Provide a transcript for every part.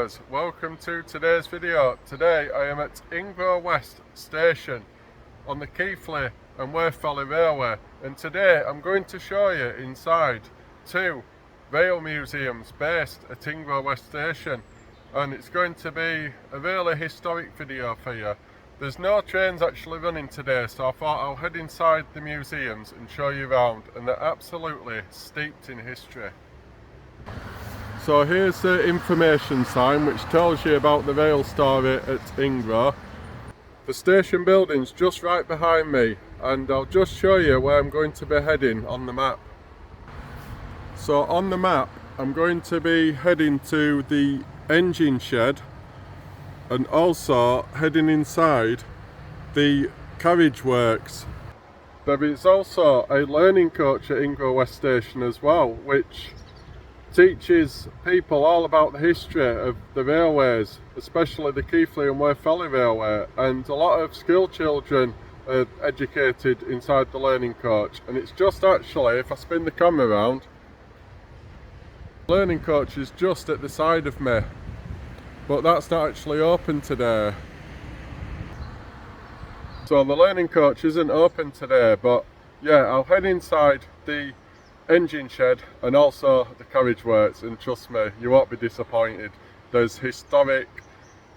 viewers, welcome to today's video. Today I am at Ingrow West Station on the Keighley and West Valley Railway, and today I'm going to show you inside two rail museums based at Ingrow West Station, and it's going to be a really historic video for you. There's no trains actually running today, so I thought I'll head inside the museums and show you around, and they're absolutely steeped in history. So here's the information sign which tells you about the rail story at Ingrow. The station building's just right behind me, and I'll just show you where I'm going to be heading on the map. So on the map I'm going to be heading to the engine shed and also heading inside the carriage works. There is also a learning coach at Ingrow West Station as well, which teaches people all about the history of the railways, especially the Keighley and West Valley Railway, and a lot of school children are educated inside the learning coach. And it's just actually, if I spin the camera around, the learning coach is just at the side of me, but that's not actually open today. So the learning coach isn't open today, but yeah, I'll head inside the engine shed and also the carriage works, and trust me, you won't be disappointed. There's historic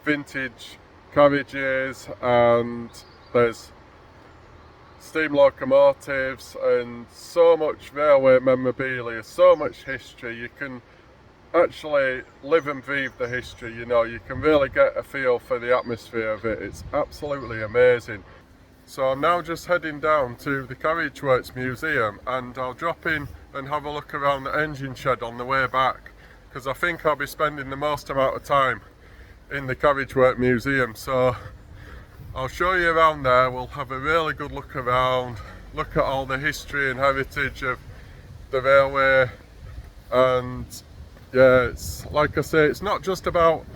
vintage carriages, and there's steam locomotives, and so much railway memorabilia, so much history. You can actually live and breathe the history, you know, you can really get a feel for the atmosphere of it. It's absolutely amazing. So I'm now just heading down to the Carriage Works Museum, and I'll drop in and have a look around the engine shed on the way back, because I think I'll be spending the most amount of time in the Carriage Works Museum. So I'll show you around there, we'll have a really good look around, look at all the history and heritage of the railway. And yeah, it's like I say, it's not just about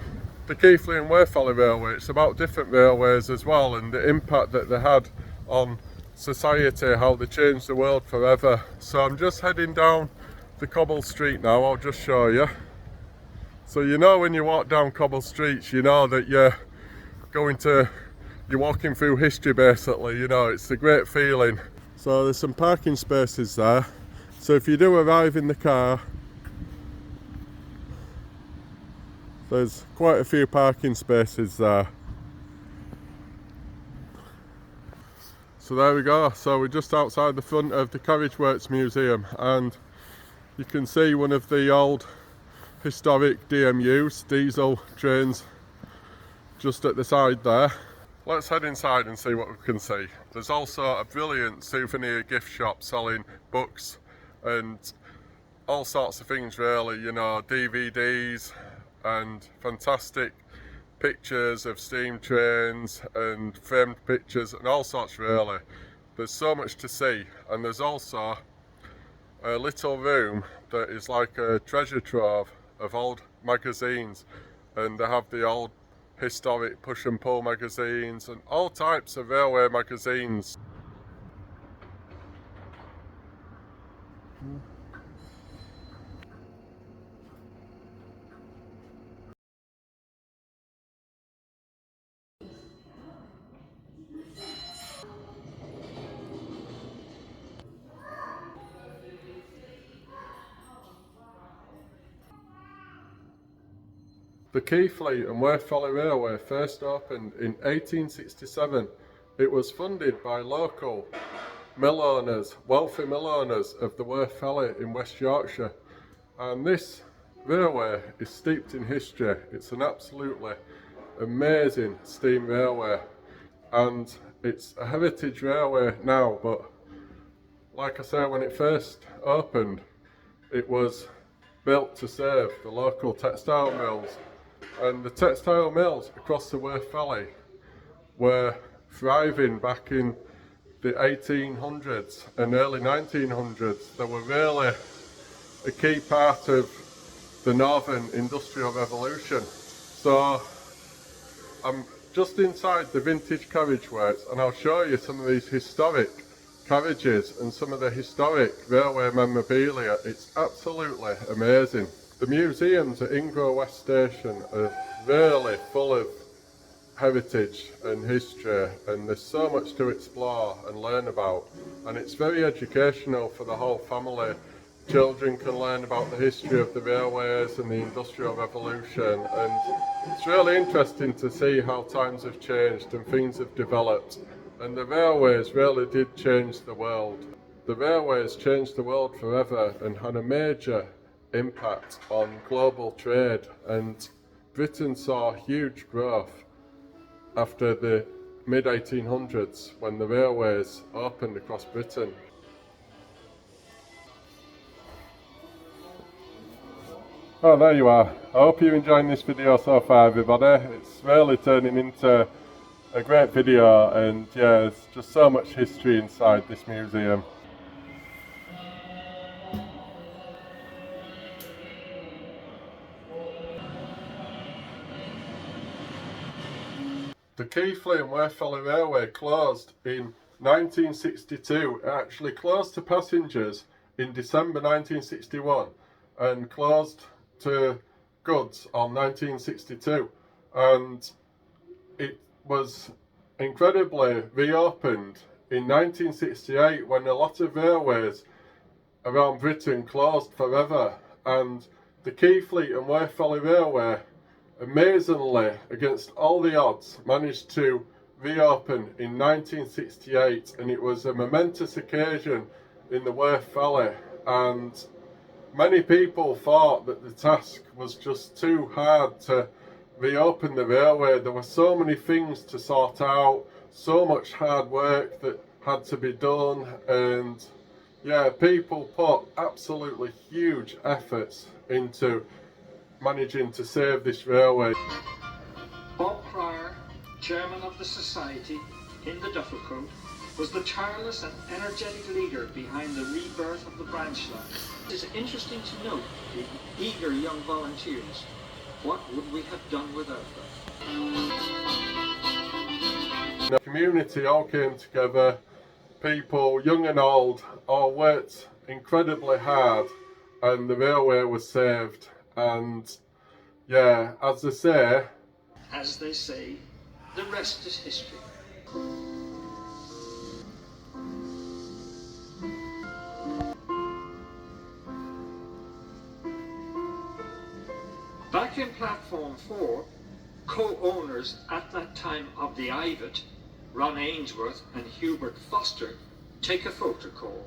the Keighley and West Valley Railway, it's about different railways as well, and the impact that they had on society, how they changed the world forever. So I'm just heading down the cobble street now, I'll just show you. So you know, when you walk down cobble streets, you know that you're walking through history basically, you know, it's a great feeling. So there's some parking spaces there, so if you do arrive in the car, there's quite a few parking spaces there. So there we go, so we're just outside the front of the Carriage Works Museum, and you can see one of the old historic DMUs, diesel trains, just at the side there. Let's head inside and see what we can see. There's also a brilliant souvenir gift shop selling books and all sorts of things really, you know, DVDs and fantastic pictures of steam trains and framed pictures and all sorts really. There's so much to see, and there's also a little room that is like a treasure trove of old magazines, and they have the old historic push and pull magazines and all types of railway magazines. The Keighley and West Valley Railway first opened in 1867. It was funded by local mill owners, wealthy mill owners of the West Valley in West Yorkshire. And this railway is steeped in history. It's an absolutely amazing steam railway, and it's a heritage railway now, but like I say, when it first opened, it was built to serve the local textile mills. And the textile mills across the West Valley were thriving back in the 1800s and early 1900s. They were really a key part of the Northern Industrial Revolution. So I'm just inside the Vintage Carriage Works, and I'll show you some of these historic carriages and some of the historic railway memorabilia. It's absolutely amazing. The museums at Ingrow West Station are really full of heritage and history, and there's so much to explore and learn about, and it's very educational for the whole family. Children can learn about the history of the railways and the Industrial Revolution, and it's really interesting to see how times have changed and things have developed, and the railways really did change the world. The railways changed the world forever and had a major impact on global trade, and Britain saw huge growth after the mid-1800s when the railways opened across Britain. Oh, there you are. I hope you're enjoying this video so far, everybody. It's really turning into a great video, and yeah, there's just so much history inside this museum. The Keighley and Westphal Railway closed in 1962. It actually closed to passengers in December 1961 and closed to goods on 1962, and it was incredibly reopened in 1968 when a lot of railways around Britain closed forever, and the Keighley and Westphal Railway, amazingly, against all the odds, managed to reopen in 1968, and it was a momentous occasion in the West Valley, and many people thought that the task was just too hard to reopen the railway. There were so many things to sort out, so much hard work that had to be done, and yeah, people put absolutely huge efforts into managing to save this railway. Bob Pryor, chairman of the society in the duffel coat, was the tireless and energetic leader behind the rebirth of the branch line. It is interesting to note the eager young volunteers. What would we have done without them? The community all came together, people young and old all worked incredibly hard, and the railway was saved. And yeah, as they say, the rest is history. Back in platform 4, co-owners at that time of the Ivet, Ron Ainsworth and Hubert Foster, take a photo call.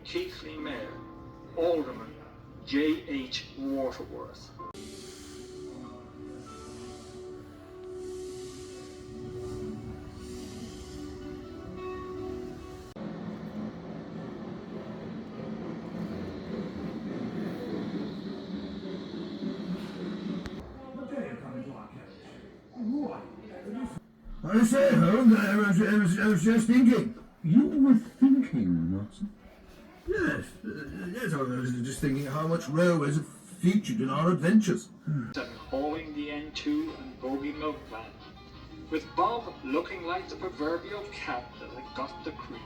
Keighley Mayor, Alderman J.H. Waterworth. I say, Holmes, I was just thinking. You were thinking, Watson? Yes, yes, I was just thinking how much railways have featured in our adventures. And hauling the N2 and Bogey Milk Van, with Bob looking like the proverbial cat that had got the cream.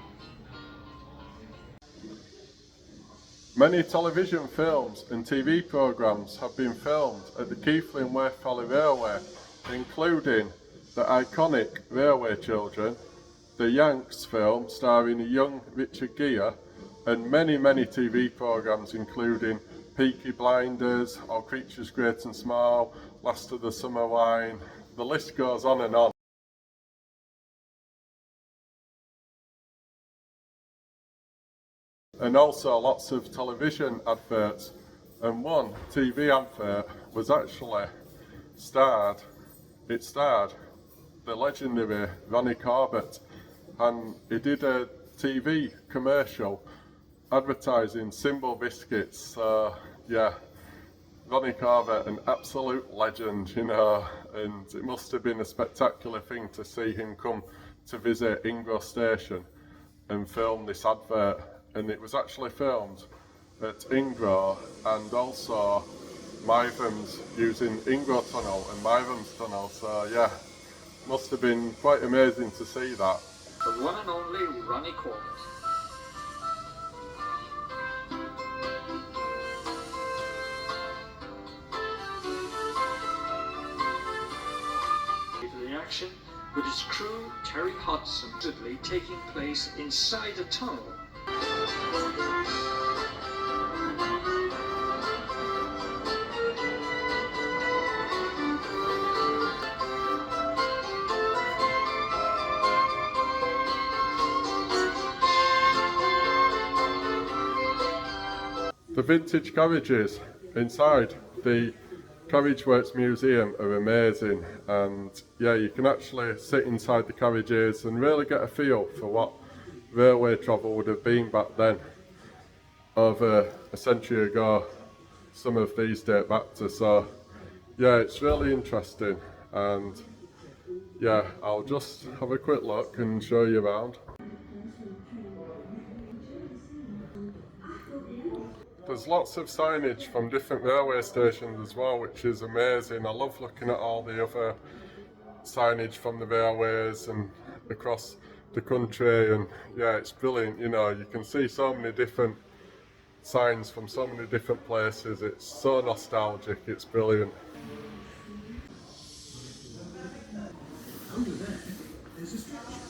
many television films and TV programmes have been filmed at the Keighley and Westphal Railway, including the iconic Railway Children, the Yanks film starring a young Richard Gere, and many TV programmes including Peaky Blinders, All Creatures Great and Small, Last of the Summer Wine, the list goes on and on. And also lots of television adverts, and one TV advert was actually starred the legendary Ronnie Corbett, and he did a TV commercial advertising Symbol biscuits. So yeah, Ronnie Corbett, an absolute legend, you know, and it must have been a spectacular thing to see him come to visit Ingrow station and film this advert. And it was actually filmed at Ingrow and also Mytham's, using Ingrow Tunnel and Mytham's Tunnel. So yeah, must have been quite amazing to see that. The one and only Ronnie Corbett. The action with its crew Terry Hodson taking place inside a tunnel. The vintage carriages inside the Carriage Works Museum are amazing, and yeah, you can actually sit inside the carriages and really get a feel for what railway travel would have been back then, over a century ago. Some of these date back to, so yeah, it's really interesting, and yeah, I'll just have a quick look and show you around. There's lots of signage from different railway stations as well, which is amazing. I love looking at all the other signage from the railways and across the country, and yeah, it's brilliant. You know, you can see so many different signs from so many different places. It's so nostalgic, it's brilliant. Under there, there's a structure.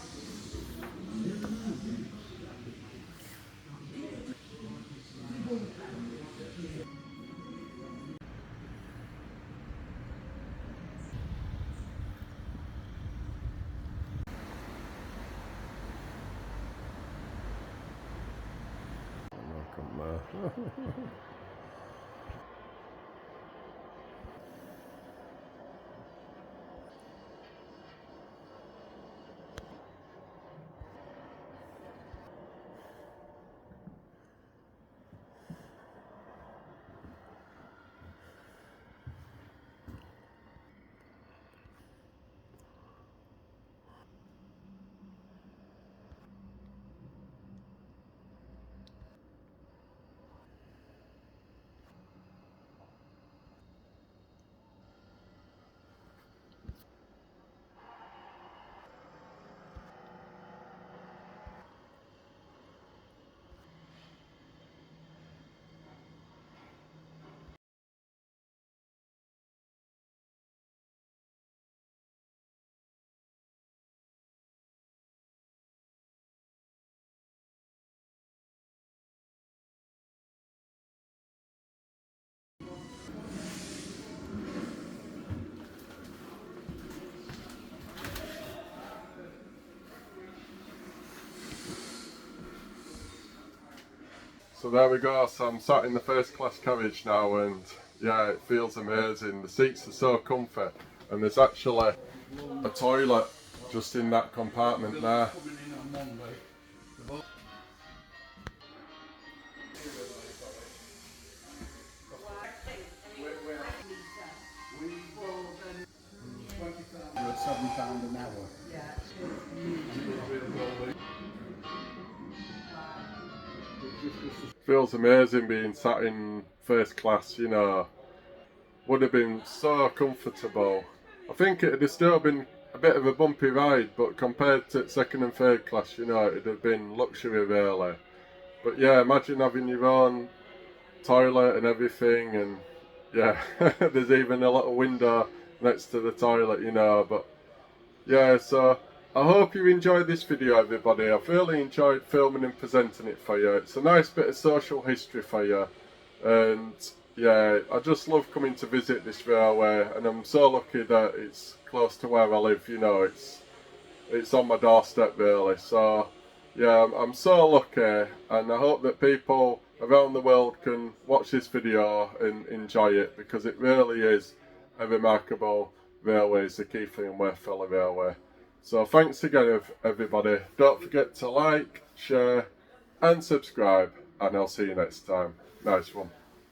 So there we go, so I'm sat in the first class carriage now, and yeah, it feels amazing. The seats are so comfy, and there's actually a toilet just in that compartment there. £7 an hour. Feels amazing being sat in first class, you know. Would have been so comfortable. I think it'd have still been a bit of a bumpy ride, but compared to second and third class, you know, it'd have been luxury really. But yeah, imagine having your own toilet and everything, and yeah, there's even a little window next to the toilet, you know. But yeah, so I hope you enjoyed this video, everybody. I've really enjoyed filming and presenting it for you. It's a nice bit of social history for you, and yeah, I just love coming to visit this railway, and I'm so lucky that it's close to where I live. You know, it's on my doorstep really. So yeah, I'm so lucky, and I hope that people around the world can watch this video and enjoy it, because it really is a remarkable railway, the Keighley and West Yorkshire Railway. So thanks again everybody. Don't forget to like, share and subscribe, and I'll see you next time. Nice one.